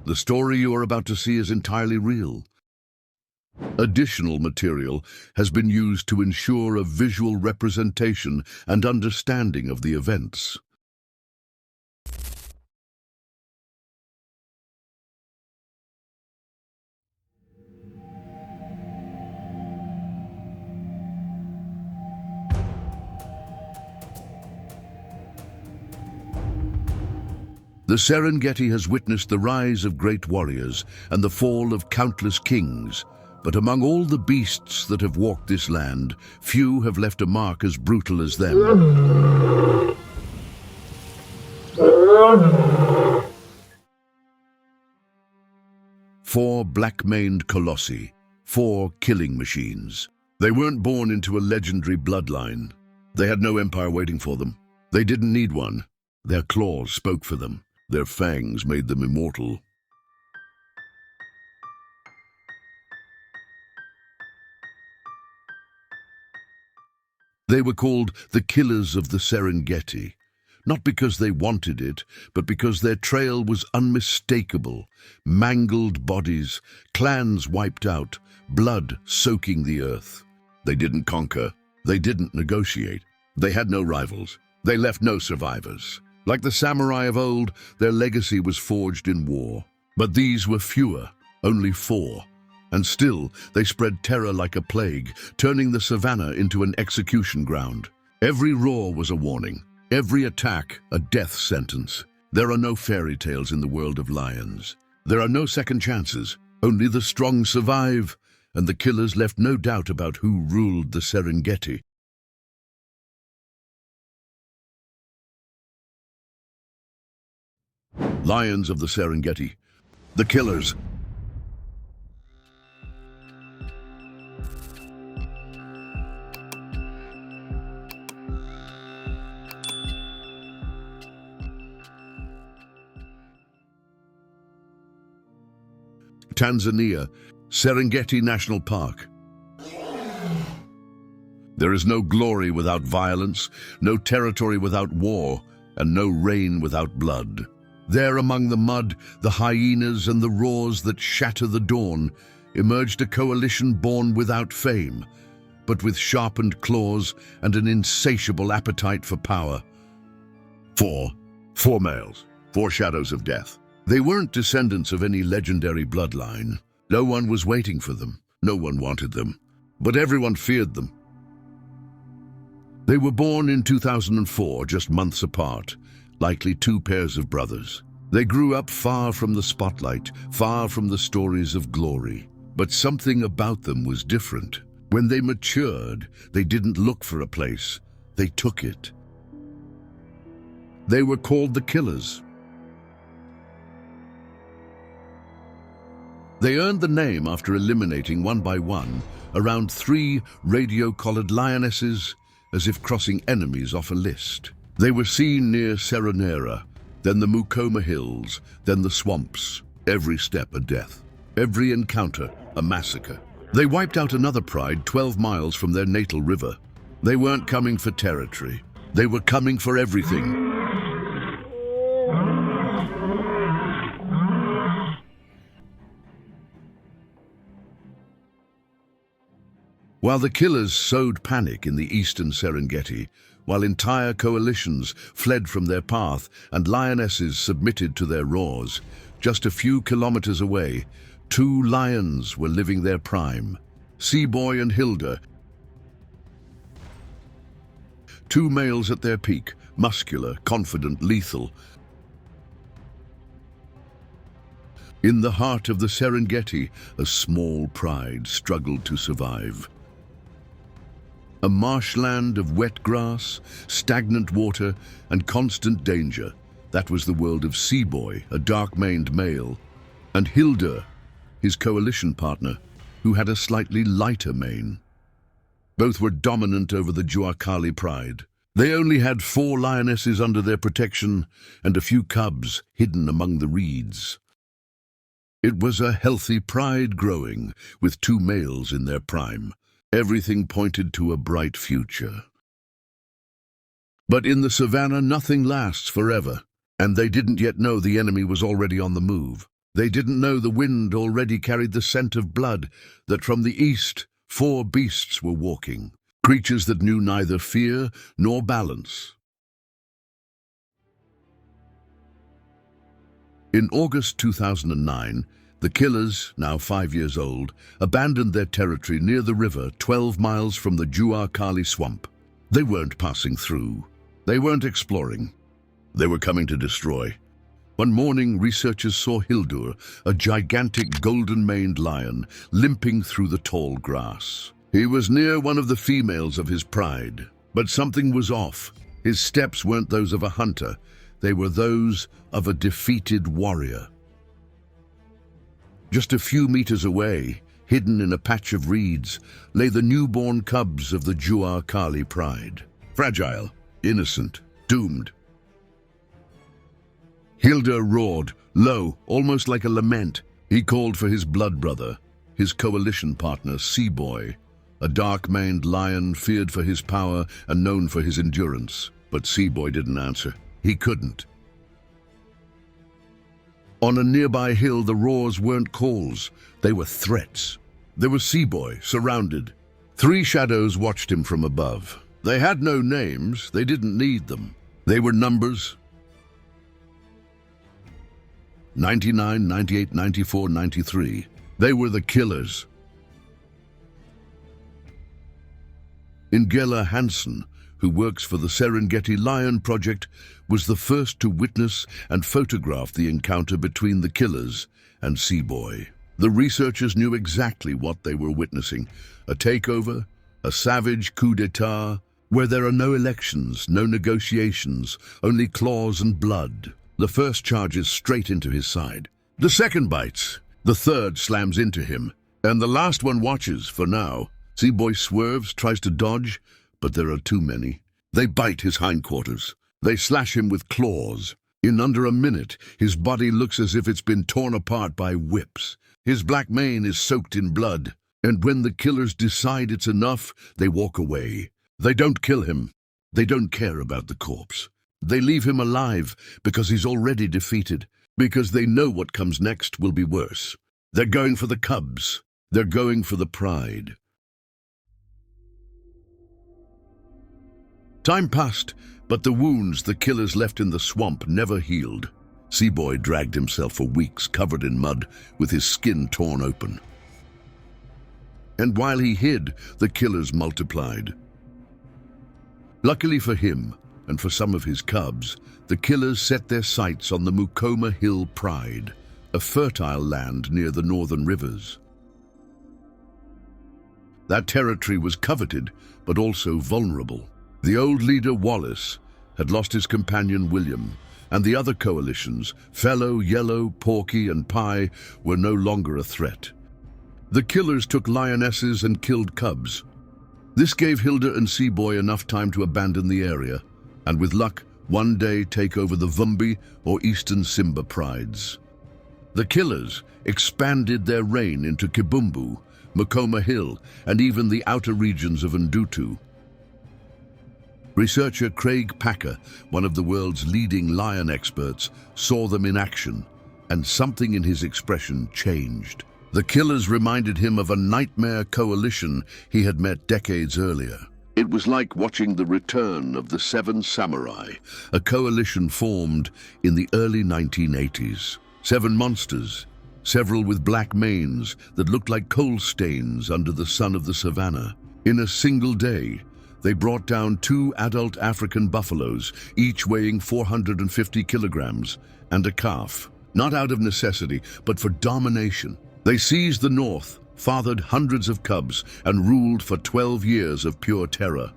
The story you are about to see is entirely real. Additional material has been used to ensure a visual representation and understanding of the events. The Serengeti has witnessed the rise of great warriors and the fall of countless kings, but among all the beasts that have walked this land, few have left a mark as brutal as them. 4 black-maned colossi, 4 killing machines. They weren't born into a legendary bloodline. They had no empire waiting for them. They didn't need one. Their claws spoke for them. Their fangs made them immortal. They were called the Killers of the Serengeti, not because they wanted it, but because their trail was unmistakable. Mangled bodies, clans wiped out, blood soaking the earth. They didn't conquer. They didn't negotiate. They had no rivals. They left no survivors. Like the samurai of old, their legacy was forged in war. But these were fewer, only 4. And still, they spread terror like a plague, turning the savanna into an execution ground. Every roar was a warning. Every attack, a death sentence. There are no fairy tales in the world of lions. There are no second chances. Only the strong survive, and the killers left no doubt about who ruled the Serengeti. Lions of the Serengeti, the killers. Tanzania, Serengeti National Park. There is no glory without violence, no territory without war, and no reign without blood. There among the mud, the hyenas and the roars that shatter the dawn, emerged a coalition born without fame, but with sharpened claws and an insatiable appetite for power. 4 males, 4 shadows of death. They weren't descendants of any legendary bloodline. No one was waiting for them. No one wanted them. But everyone feared them. They were born in 2004, just months apart, likely 2 pairs of brothers. They grew up far from the spotlight, far from the stories of glory. But something about them was different. When they matured, they didn't look for a place. They took it. They were called the Killers. They earned the name after eliminating one by one around 3 radio-collared lionesses, as if crossing enemies off a list. They were seen near Serenera, then the Mukoma Hills, then the swamps. Every step a death. Every encounter a massacre. They wiped out another pride 12 miles from their natal river. They weren't coming for territory. They were coming for everything. While the killers sowed panic in the eastern Serengeti, while entire coalitions fled from their path and lionesses submitted to their roars, just a few kilometers away, 2 lions were living their prime. Seaboy and Hilda, 2 males at their peak, muscular, confident, lethal. In the heart of the Serengeti, a small pride struggled to survive. A marshland of wet grass, stagnant water, and constant danger. That was the world of Seaboy, a dark-maned male, and Hilda, his coalition partner, who had a slightly lighter mane. Both were dominant over the Juakali pride. They only had 4 lionesses under their protection and a few cubs hidden among the reeds. It was a healthy pride growing, with 2 males in their prime. Everything pointed to a bright future. But in the savannah, nothing lasts forever, and they didn't yet know the enemy was already on the move. They didn't know the wind already carried the scent of blood, that from the east 4 beasts were walking, creatures that knew neither fear nor balance. In August 2009, the killers, now 5 years old, abandoned their territory near the river 12 miles from the Juar Kali swamp. They weren't passing through. They weren't exploring. They were coming to destroy. One morning, researchers saw Hildur, a gigantic golden-maned lion, limping through the tall grass. He was near one of the females of his pride, but something was off. His steps weren't those of a hunter. They were those of a defeated warrior. Just a few meters away, hidden in a patch of reeds, lay the newborn cubs of the Juar Kali pride. Fragile, innocent, doomed. Hildur roared, low, almost like a lament. He called for his blood brother, his coalition partner, Seaboy, a dark-maned lion feared for his power and known for his endurance. But Seaboy didn't answer. He couldn't. On a nearby hill, the roars weren't calls. They were threats. There was Seaboy, surrounded. 3 shadows watched him from above. They had no names. They didn't need them. They were numbers. 99, 98, 94, 93. They were the killers. Ingela Hansen, who works for the Serengeti Lion Project, was the first to witness and photograph the encounter between the killers and Seaboy. The researchers knew exactly what they were witnessing: a takeover, a savage coup d'etat, where there are no elections, no negotiations, only claws and blood. The first charges straight into his side. The second bites. The third slams into him. And the last one watches, for now. Seaboy swerves, tries to dodge, but there are too many. They bite his hindquarters. They slash him with claws. In under a minute, his body looks as if it's been torn apart by whips. His black mane is soaked in blood. And when the killers decide it's enough, they walk away. They don't kill him. They don't care about the corpse. They leave him alive because he's already defeated, because they know what comes next will be worse. They're going for the cubs. They're going for the pride. Time passed, but the wounds the killers left in the swamp never healed. Seaboy dragged himself for weeks, covered in mud, with his skin torn open. And while he hid, the killers multiplied. Luckily for him, and for some of his cubs, the killers set their sights on the Mukoma Hill Pride, a fertile land near the northern rivers. That territory was coveted, but also vulnerable. The old leader, Wallace, had lost his companion, William, and the other coalitions, Fellow, Yellow, Porky, and Pie, were no longer a threat. The killers took lionesses and killed cubs. This gave Hildur and Seaboy enough time to abandon the area, and with luck, one day take over the Vumbi or Eastern Simba prides. The killers expanded their reign into Kibumbu, Mukoma Hill, and even the outer regions of Ndutu. Researcher Craig Packer, one of the world's leading lion experts, saw them in action, and something in his expression changed. The killers reminded him of a nightmare coalition he had met decades earlier. It was like watching the return of the 7 Samurai, a coalition formed in the early 1980s. 7 monsters, several with black manes that looked like coal stains under the sun of the savanna. In a single day, they brought down 2 adult African buffaloes, each weighing 450 kilograms, and a calf. Not out of necessity, but for domination. They seized the north, fathered hundreds of cubs, and ruled for 12 years of pure terror.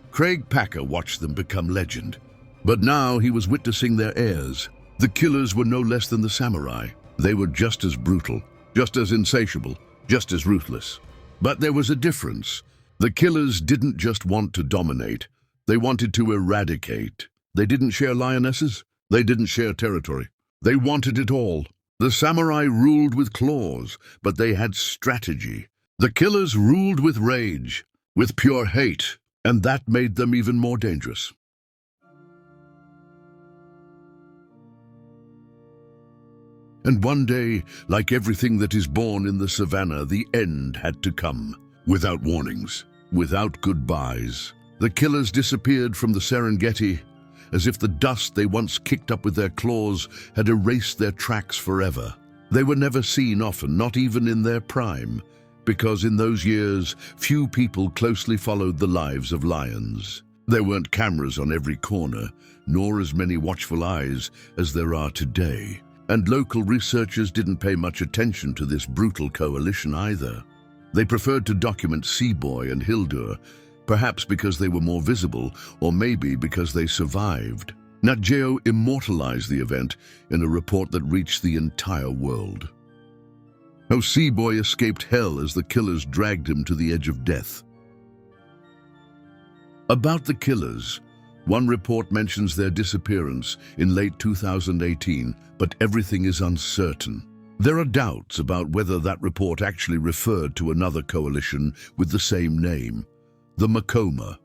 Craig Packer watched them become legend. But now he was witnessing their heirs. The killers were no less than the samurai. They were just as brutal, just as insatiable, just as ruthless. But there was a difference. The killers didn't just want to dominate. They wanted to eradicate. They didn't share lionesses. They didn't share territory. They wanted it all. The samurai ruled with claws, but they had strategy. The killers ruled with rage, with pure hate, and that made them even more dangerous. And one day, like everything that is born in the savanna, the end had to come. Without warnings, without goodbyes. The killers disappeared from the Serengeti, as if the dust they once kicked up with their claws had erased their tracks forever. They were never seen often, not even in their prime, because in those years, few people closely followed the lives of lions. There weren't cameras on every corner, nor as many watchful eyes as there are today. And local researchers didn't pay much attention to this brutal coalition either. They preferred to document Seaboy and Hildur, perhaps because they were more visible, or maybe because they survived. Nat Geo immortalized the event in a report that reached the entire world. How Seaboy escaped hell as the killers dragged him to the edge of death. About the killers, one report mentions their disappearance in late 2018, but everything is uncertain. There are doubts about whether that report actually referred to another coalition with the same name, the Makoma.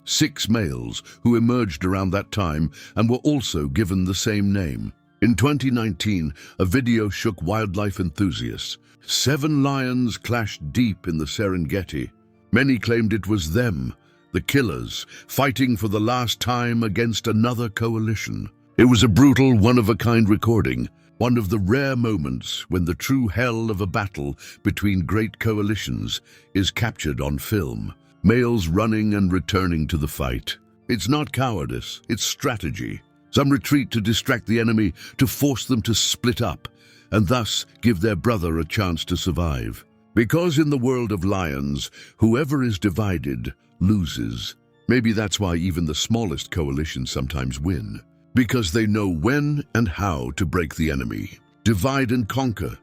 6 males who emerged around that time and were also given the same name. In 2019, a video shook wildlife enthusiasts. 7 lions clashed deep in the Serengeti. Many claimed it was them, the killers, fighting for the last time against another coalition. It was a brutal, one-of-a-kind recording, one of the rare moments when the true hell of a battle between great coalitions is captured on film. Males running and returning to the fight. It's not cowardice, it's strategy. Some retreat to distract the enemy, to force them to split up, and thus give their brother a chance to survive. Because in the world of lions, whoever is divided loses. Maybe that's why even the smallest coalitions sometimes win. Because they know when and how to break the enemy. Divide and conquer.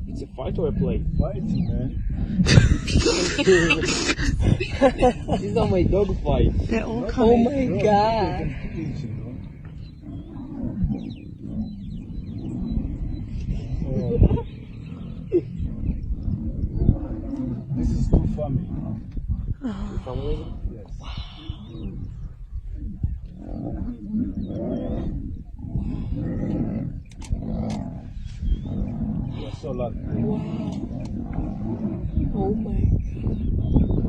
It's a fight or a play? Fighting, man. This is not my dog fight. They're all Oh coming. my god. This is too funny. Family? Yes. You're so lucky. Oh my God.